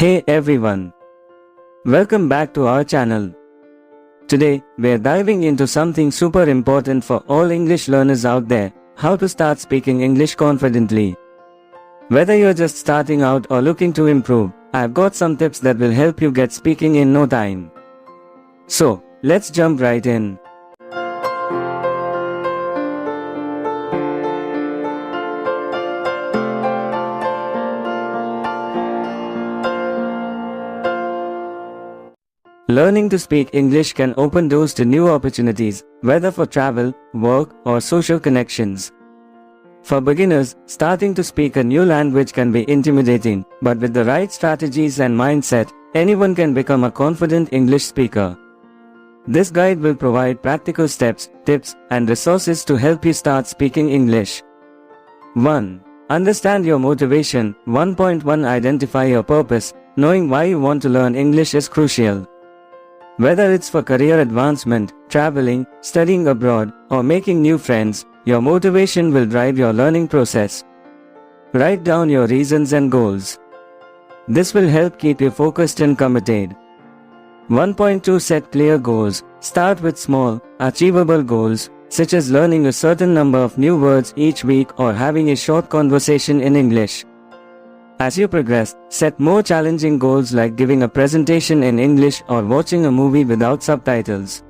Hey everyone, welcome back to our channel. Today, we're diving into something super important for all English learners out there, how to start speaking English confidently. Whether you're just starting out or looking to improve, I've got some tips that will help you get speaking in no time. So, let's jump right in. Learning to speak English can open doors to new opportunities, whether for travel, work, or social connections. For beginners, starting to speak a new language can be intimidating, but with the right strategies and mindset, anyone can become a confident English speaker. This guide will provide practical steps, tips, and resources to help you start speaking English. 1. Understand your motivation. 1.1 Identify your purpose. Knowing why you want to learn English is crucial. Whether it's for career advancement, traveling, studying abroad, or making new friends, your motivation will drive your learning process. Write down your reasons and goals. This will help keep you focused and committed. 1.2 Set clear goals. Start with small, achievable goals, such as learning a certain number of new words each week or having a short conversation in English. As you progress, set more challenging goals like giving a presentation in English or watching a movie without subtitles.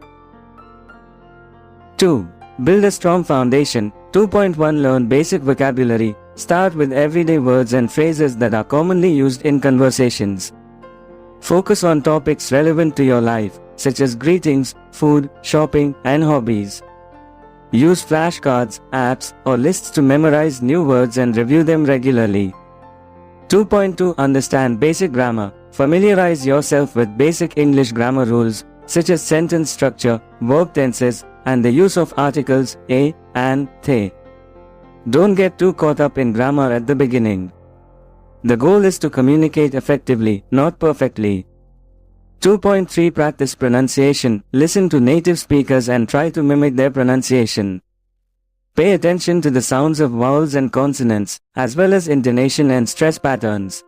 2. Build a strong foundation. 2.1 Learn basic vocabulary. Start with everyday words and phrases that are commonly used in conversations. Focus on topics relevant to your life, such as greetings, food, shopping, and hobbies. Use flashcards, apps, or lists to memorize new words and review them regularly. 2.2 Understand basic grammar. Familiarize yourself with basic English grammar rules, such as sentence structure, verb tenses, and the use of articles a, and, the. Don't get too caught up in grammar at the beginning. The goal is to communicate effectively, not perfectly. 2.3 Practice pronunciation. Listen to native speakers and try to mimic their pronunciation. Pay attention to the sounds of vowels and consonants, as well as intonation and stress patterns.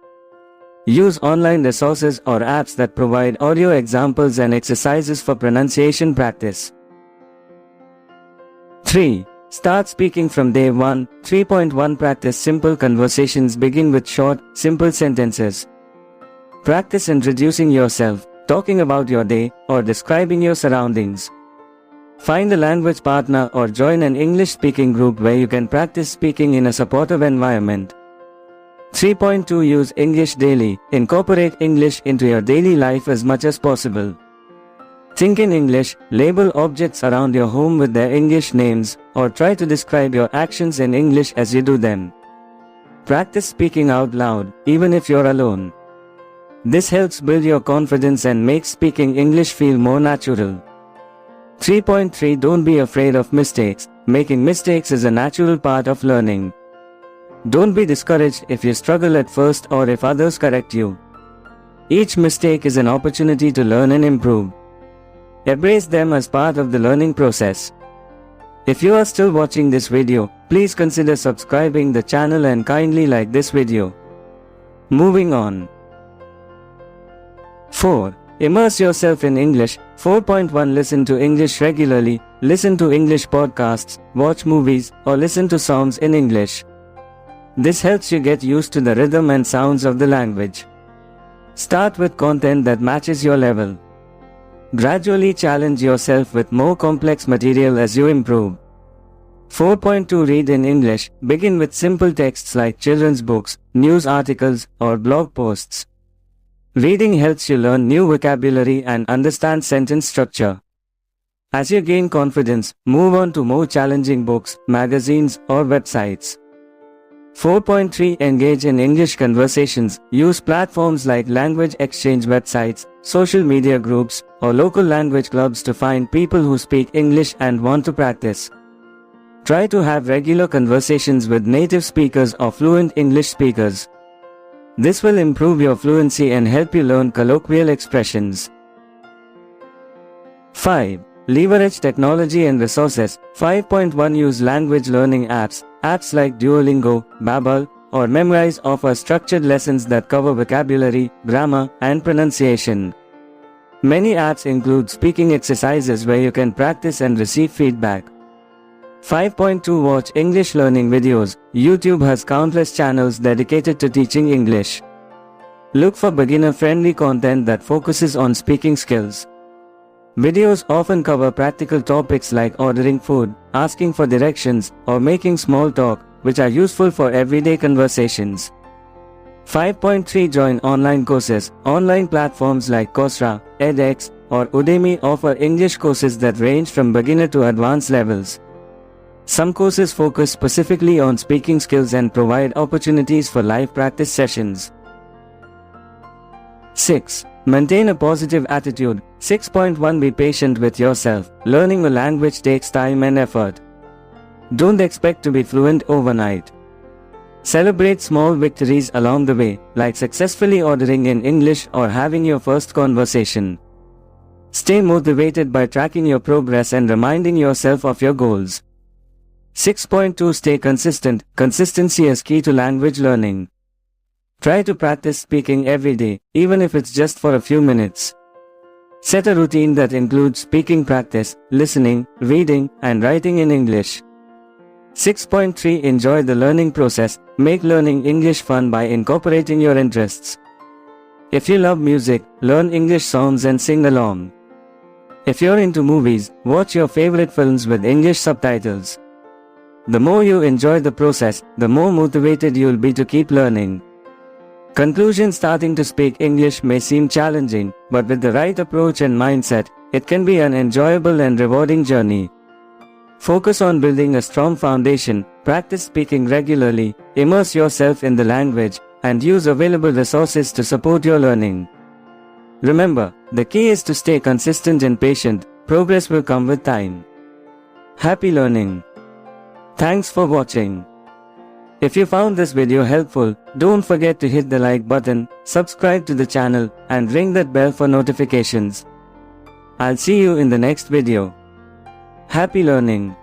Use online resources or apps that provide audio examples and exercises for pronunciation practice. 3. Start speaking from day 1. 3.1 Practice simple conversations. Begin with short, simple sentences. Practice introducing yourself, talking about your day, or describing your surroundings. Find a language partner or join an English-speaking group where you can practice speaking in a supportive environment. 3.2 Use English daily. Incorporate English into your daily life as much as possible. Think in English, label objects around your home with their English names, or try to describe your actions in English as you do them. Practice speaking out loud, even if you're alone. This helps build your confidence and makes speaking English feel more natural. 3.3 Don't be afraid of mistakes. Making mistakes is a natural part of learning. Don't be discouraged if you struggle at first or if others correct you. Each mistake is an opportunity to learn and improve. Embrace them as part of the learning process. If you are still watching this video, please consider subscribing the channel and kindly like this video. Moving on. 4. Immerse yourself in English. 4.1 Listen to English regularly. Listen to English podcasts, watch movies, or listen to songs in English. This helps you get used to the rhythm and sounds of the language. Start with content that matches your level. Gradually challenge yourself with more complex material as you improve. 4.2 Read in English. Begin with simple texts like children's books, news articles, or blog posts. Reading helps you learn new vocabulary and understand sentence structure. As you gain confidence, move on to more challenging books, magazines, or websites. 4.3 Engage in English conversations. Use platforms like language exchange websites, social media groups, or local language clubs to find people who speak English and want to practice. Try to have regular conversations with native speakers or fluent English speakers. This will improve your fluency and help you learn colloquial expressions. 5. Leverage technology and resources. 5.1 Use language learning apps. Apps like Duolingo, Babbel, or memorize offer structured lessons that cover vocabulary, grammar, and pronunciation. Many apps include speaking exercises where you can practice and receive feedback. 5.2 Watch English learning videos. YouTube has countless channels dedicated to teaching English. Look for beginner-friendly content that focuses on speaking skills. Videos often cover practical topics like ordering food, asking for directions, or making small talk, which are useful for everyday conversations. 5.3 Join online courses. Online platforms like Coursera, edX, or Udemy offer English courses that range from beginner to advanced levels. Some courses focus specifically on speaking skills and provide opportunities for live practice sessions. 6. Maintain a positive attitude. 6.1 Be patient with yourself. Learning a language takes time and effort. Don't expect to be fluent overnight. Celebrate small victories along the way, like successfully ordering in English or having your first conversation. Stay motivated by tracking your progress and reminding yourself of your goals. 6.2 Stay consistent. Consistency is key to language learning. Try to practice speaking every day, even if it's just for a few minutes. Set a routine that includes speaking practice, listening, reading, and writing in English. 6.3 Enjoy the learning process. Make learning English fun by incorporating your interests. If you love music, learn English songs and sing along. If you're into movies, watch your favorite films with English subtitles. The more you enjoy the process, the more motivated you'll be to keep learning. Conclusion: starting to speak English may seem challenging, but with the right approach and mindset, it can be an enjoyable and rewarding journey. Focus on building a strong foundation, practice speaking regularly, immerse yourself in the language, and use available resources to support your learning. Remember, the key is to stay consistent and patient. Progress will come with time. Happy learning! Thanks for watching. If you found this video helpful, don't forget to hit the like button, subscribe to the channel, and ring that bell for notifications. I'll see you in the next video. Happy learning!